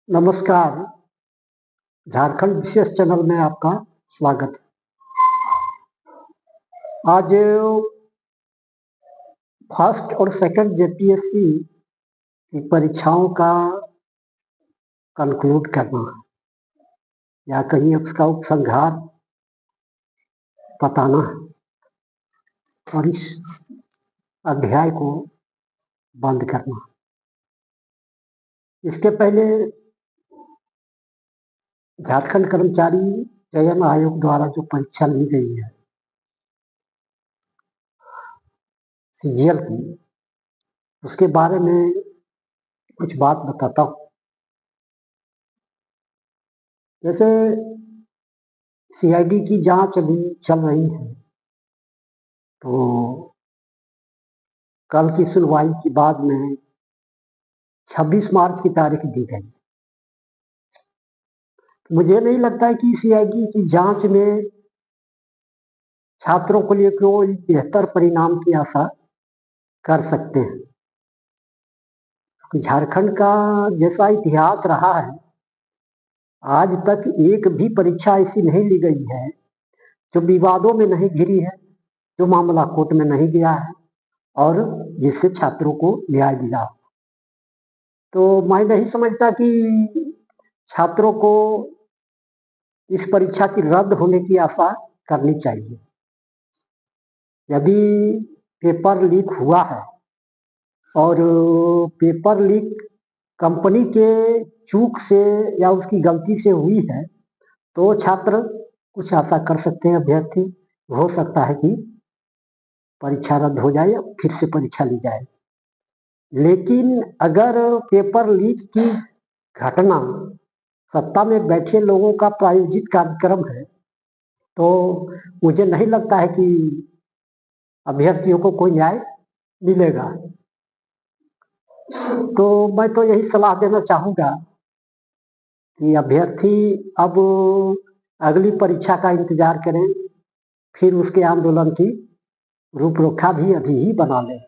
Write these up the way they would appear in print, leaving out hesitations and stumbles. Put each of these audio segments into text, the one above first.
नमस्कार, झारखंड विशेष चैनल में आपका स्वागत है। आज फर्स्ट और सेकंड जेपीएससी की परीक्षाओं का कंक्लूड करना या कहीं उसका उपसंहार बताना और इस अध्याय को बंद करना। इसके पहले झारखंड कर्मचारी चयन आयोग द्वारा जो परीक्षा ली गई है सीजीएल की, उसके बारे में कुछ बात बताता हूँ। जैसे सीआईडी की जांच अभी चल रही है, तो कल की सुनवाई के बाद में 26 मार्च की तारीख दी गई। मुझे नहीं लगता है कि सीआईडी की जांच में छात्रों को लिए कोई बेहतर परिणाम की आशा कर सकते हैं। झारखंड का जैसा इतिहास रहा है, आज तक एक भी परीक्षा ऐसी नहीं ली गई है जो विवादों में नहीं घिरी है, जो मामला कोर्ट में नहीं गया है और जिससे छात्रों को न्याय मिला। तो मैं नहीं समझता कि छात्रों को इस परीक्षा की रद्द होने की आशा करनी चाहिए। यदि पेपर लीक हुआ है और पेपर लीक कंपनी के चूक से या उसकी गलती से हुई है, तो छात्र कुछ आशा कर सकते हैं। अभ्यर्थी हो सकता है कि परीक्षा रद्द हो जाए या फिर से परीक्षा ली जाए। लेकिन अगर पेपर लीक की घटना सत्ता में बैठे लोगों का प्रायोजित कार्यक्रम है, तो मुझे नहीं लगता है कि अभ्यर्थियों को कोई न्याय मिलेगा। तो मैं तो यही सलाह देना चाहूँगा कि अभ्यर्थी अब अगली परीक्षा का इंतजार करें, फिर उसके आंदोलन की रूपरेखा भी अभी ही बना लें।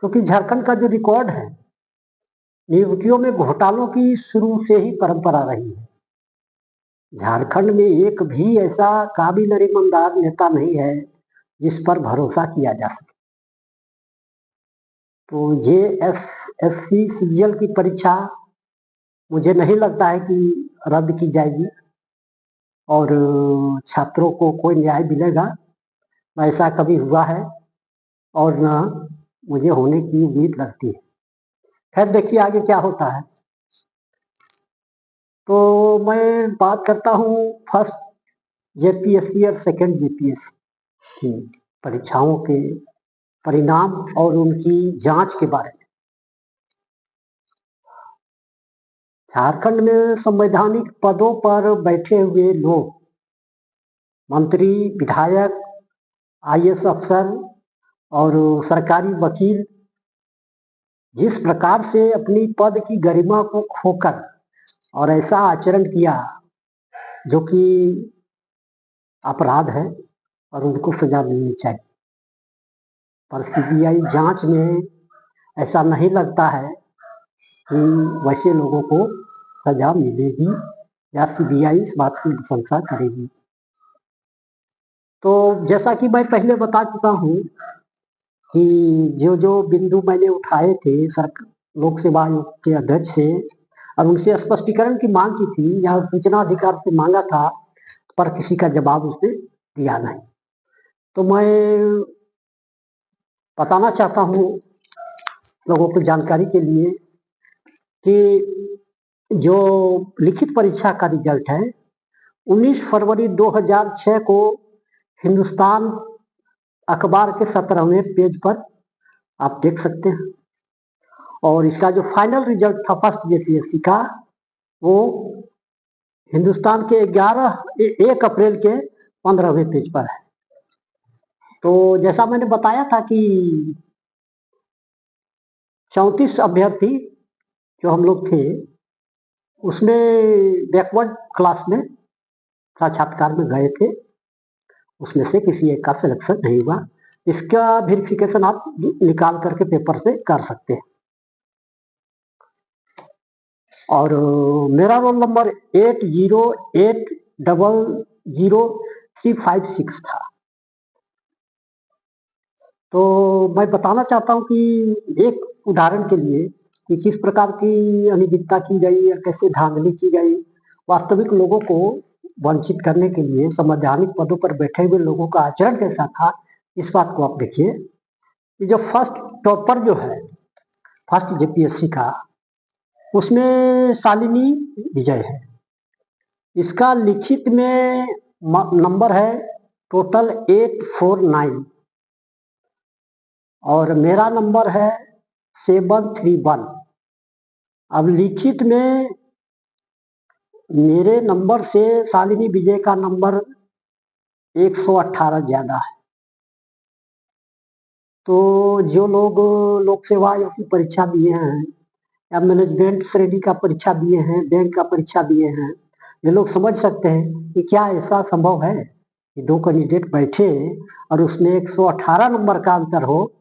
क्योंकि झारखंड का जो रिकॉर्ड है, नियुक्तियों में घोटालों की शुरू से ही परंपरा रही है। झारखंड में एक भी ऐसा काबिल और ईमानदार नेता नहीं है जिस पर भरोसा किया जा सके। तो जेएसएससी सीजीएल की परीक्षा मुझे नहीं लगता है कि रद्द की जाएगी और छात्रों को कोई न्याय मिलेगा। न ऐसा कभी हुआ है और न मुझे होने की उम्मीद लगती है। खैर, देखिए आगे क्या होता है। तो मैं बात करता हूँ फर्स्ट जेपीएससी और सेकंड जेपीएससी की परीक्षाओं के परिणाम और उनकी जांच के बारे में। झारखंड में संवैधानिक पदों पर बैठे हुए लोग, मंत्री, विधायक, आईएएस अफसर और सरकारी वकील जिस प्रकार से अपनी पद की गरिमा को खोकर और ऐसा आचरण किया जो कि अपराध है और उनको सजा मिलनी चाहिए, पर सीबीआई जांच में ऐसा नहीं लगता है कि वैसे लोगों को सजा मिलेगी या सीबीआई इस बात की प्रशंसा करेगी। तो जैसा कि मैं पहले बता चुका हूँ कि जो जो बिंदु मैंने उठाए थे लोक सेवा आयोग के अध्यक्ष से और उनसे स्पष्टीकरण की मांग की थी या सूचना अधिकार से मांगा था, पर किसी का जवाब उसने दिया नहीं। तो मैं बताना चाहता हूँ लोगों को जानकारी के लिए कि जो लिखित परीक्षा का रिजल्ट है 19 फरवरी 2006 को हिंदुस्तान अखबार के 17वें पेज पर आप देख सकते हैं। और इसका जो फाइनल रिजल्ट था फर्स्ट जेपीएससी का, वो हिंदुस्तान के 1 अप्रैल के 15वें पेज पर है। तो जैसा मैंने बताया था कि 34 अभ्यर्थी जो हम लोग थे, उसमें बैकवर्ड क्लास में साक्षात्कार में गए थे, उसमें से किसी एक का सिलेक्शन नहीं हुआ। इसका वेरिफिकेशन आप निकाल करके पेपर से कर सकते हैं। और मेरा रोल नंबर 80800356 था। तो मैं बताना चाहता हूँ कि एक उदाहरण के लिए कि किस प्रकार की अनियमितता की गई या कैसे धांधली की गई। वास्तविक लोगों को वंचित करने के लिए संवैधानिक पदों पर बैठे हुए लोगों का आचरण कैसा था, इस बात को आप देखिए कि जो फर्स्ट टॉपर जो है फर्स्ट जेपीएससी का, उसमें शालिनी विजय है। इसका लिखित में नंबर है टोटल 849 और मेरा नंबर है 731। अब लिखित में मेरे नंबर से शालिनी विजय का नंबर 118 ज्यादा है। तो जो लोग लोक सेवा आयोग की परीक्षा दिए हैं या मैनेजमेंट श्रेणी का परीक्षा दिए हैं, बैंक का परीक्षा दिए हैं, ये लोग समझ सकते हैं कि क्या ऐसा संभव है कि दो कैंडिडेट बैठे और उसमें 118 नंबर का अंतर हो।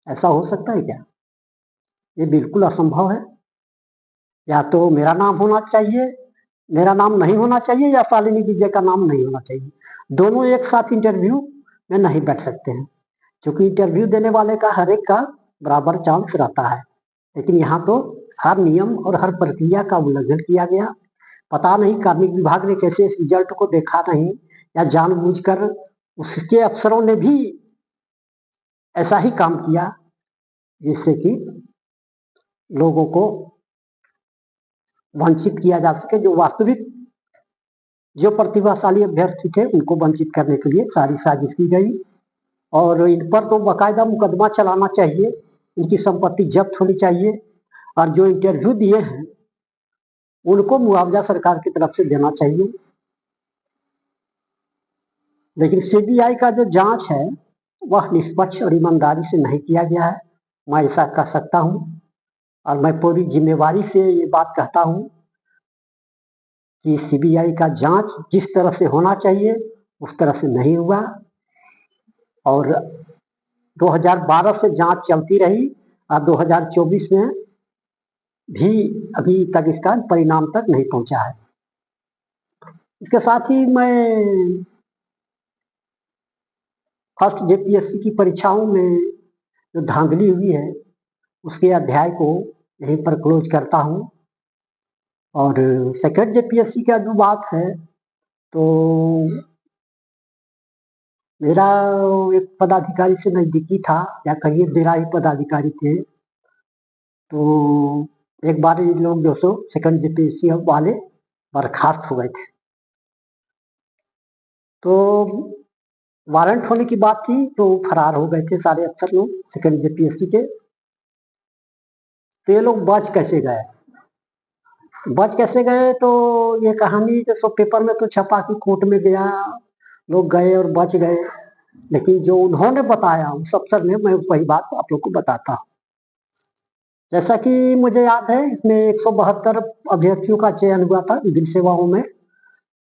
ऐसा हो सकता है क्या? ये बिल्कुल असंभव है। या तो मेरा नाम होना चाहिए, मेरा नाम नहीं होना चाहिए, या शालिनी विजय का नाम नहीं होना चाहिए। दोनों एक साथ इंटरव्यू में नहीं बैठ सकते हैं, क्योंकि इंटरव्यू देने वाले का हर एक का बराबर चांस रहता है। लेकिन यहाँ तो हर नियम और हर प्रक्रिया का उल्लंघन किया गया। पता नहीं कार्मिक विभाग ने कैसे इस रिजल्ट को देखा नहीं, या जानबूझकर उसके अफसरों ने भी ऐसा ही काम किया जिससे कि लोगों को वंचित किया जा सके। जो वास्तविक जो प्रतिभाशाली अभ्यर्थी थे उनको वंचित करने के लिए सारी साजिश की गई। और इन पर तो बाकायदा मुकदमा चलाना चाहिए, इनकी संपत्ति जब्त होनी चाहिए, और जो इंटरव्यू दिए हैं उनको मुआवजा सरकार की तरफ से देना चाहिए। लेकिन सीबीआई का जो जांच है वह निष्पक्ष और ईमानदारी से नहीं किया गया है, मैं ऐसा कह सकता हूं। और मैं पूरी जिम्मेवारी से ये बात कहता हूं कि सीबीआई का जांच जिस तरह से होना चाहिए उस तरह से नहीं हुआ। और 2012 से जांच चलती रही और 2024 में भी अभी तक इसका परिणाम तक नहीं पहुंचा है। इसके साथ ही मैं फर्स्ट जेपीएससी की परीक्षाओं में जो धांधली हुई है उसके अध्याय को यहीं पर क्लोज करता हूं। और सेकंड जेपीएससी का जो बात है, तो मेरा एक पदाधिकारी से नजदीकी था, या कहिए मेरा ही पदाधिकारी थे। तो एक बार ये लोग जो सो सेकंड जेपीएससी वाले बर्खास्त हो गए थे। तो वारंट होने की बात थी तो फरार हो गए थे सारे अफसर लोग सेकंड जेपीएससी के। तो ये लोग बच कैसे गए? बच कैसे गए, तो ये कहानी जो सो पेपर में तो छपा कि कोर्ट में गया, लोग गए और बच गए। लेकिन जो उन्होंने बताया उस अफसर ने, मैं वही बात आप लोग को बताता हूँ। जैसा कि मुझे याद है, इसमें 172 अभ्यर्थियों का चयन हुआ था विभिन्न सेवाओं में।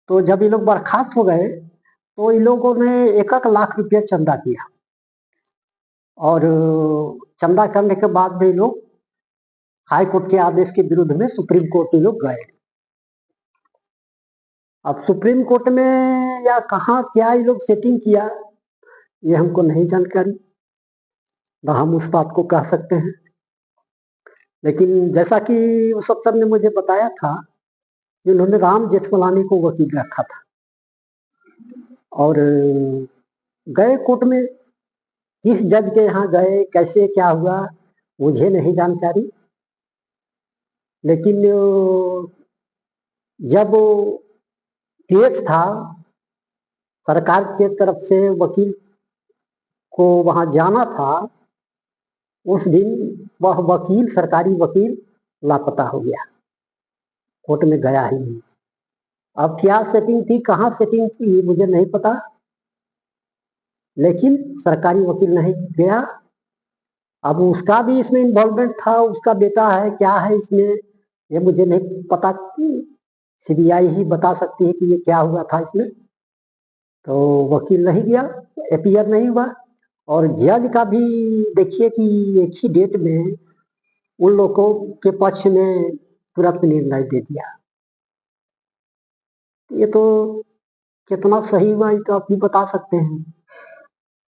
तो जब ये लोग बर्खास्त हो गए तो इन लोगों ने 1-1 लाख रुपया चंदा किया, और चंदा करने के बाद भी लोग हाई कोर्ट के आदेश के विरुद्ध में सुप्रीम कोर्ट लोग गए। अब सुप्रीम कोर्ट में या कहाँ क्या ये लोग सेटिंग किया, ये हमको नहीं जानकारी, न हम उस बात को कह सकते हैं। लेकिन जैसा कि उस अफसर ने मुझे बताया था कि उन्होंने राम जेठमलानी को वकील रखा था, और गए कोर्ट में। किस जज के यहाँ गए, कैसे क्या हुआ, मुझे नहीं जानकारी। लेकिन जब केस था, सरकार की तरफ से वकील को वहां जाना था, उस दिन वह वकील, सरकारी वकील लापता हो गया, कोर्ट में गया ही नहीं। अब क्या सेटिंग थी, कहाँ सेटिंग थी, मुझे नहीं पता। लेकिन सरकारी वकील नहीं गया। अब उसका भी इसमें इन्वॉल्वमेंट था, उसका बेटा है, क्या है इसमें, ये मुझे नहीं पता। सीबीआई ही बता सकती है कि ये क्या हुआ था इसमें। तो वकील नहीं गया, अपीयर नहीं हुआ। और जज का भी देखिए कि एक ही डेट में उन लोगों के पक्ष में तुरंत निर्णय दे दिया। ये तो कितना सही हुआ ये तो आप भी बता सकते हैं।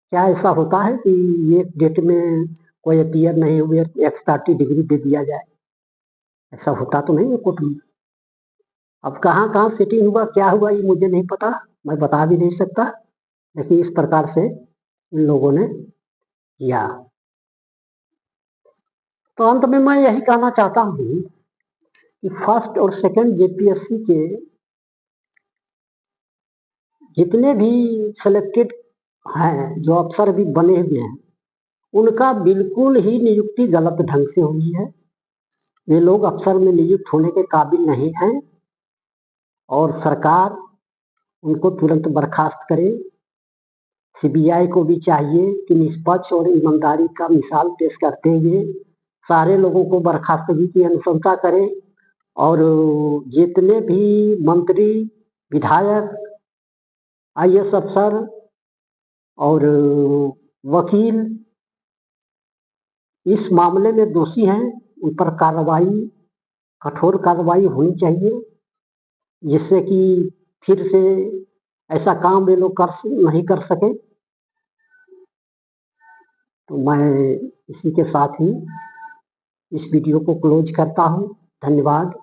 क्या ऐसा होता है कि एक डेट में कोई अपीयर नहीं हुए एक्सपायरी डिग्री दे दिया जाए? ऐसा होता तो नहीं है कोर्ट में। अब कहाँ-कहाँ सेटिंग हुआ, क्या हुआ ये मुझे नहीं पता, मैं बता भी नहीं सकता, लेकिन इस प्रकार से इन लोगों ने किया। तो अंत में मैं यही कहना चाहता हूँ कि फर्स्ट और सेकंड जेपीएससी के जितने भी सिलेक्टेड हैं, जो अफसर भी बने हुए हैं, उनका बिल्कुल ही नियुक्ति गलत ढंग से हुई है। वे लोग अफसर में नियुक्त होने के काबिल नहीं हैं और सरकार उनको तुरंत बर्खास्त करे। सीबीआई को भी चाहिए कि निष्पक्ष और ईमानदारी का मिसाल पेश करते हुए सारे लोगों को बर्खास्तगी की अनुशंसा करे और जितने भी मंत्री, विधायक, आईएएस अफसर और वकील इस मामले में दोषी हैं, उन पर कार्रवाई, कठोर कार्रवाई होनी चाहिए, जिससे कि फिर से ऐसा काम वे लोग नहीं कर सके। तो मैं इसी के साथ ही इस वीडियो को क्लोज करता हूँ। धन्यवाद।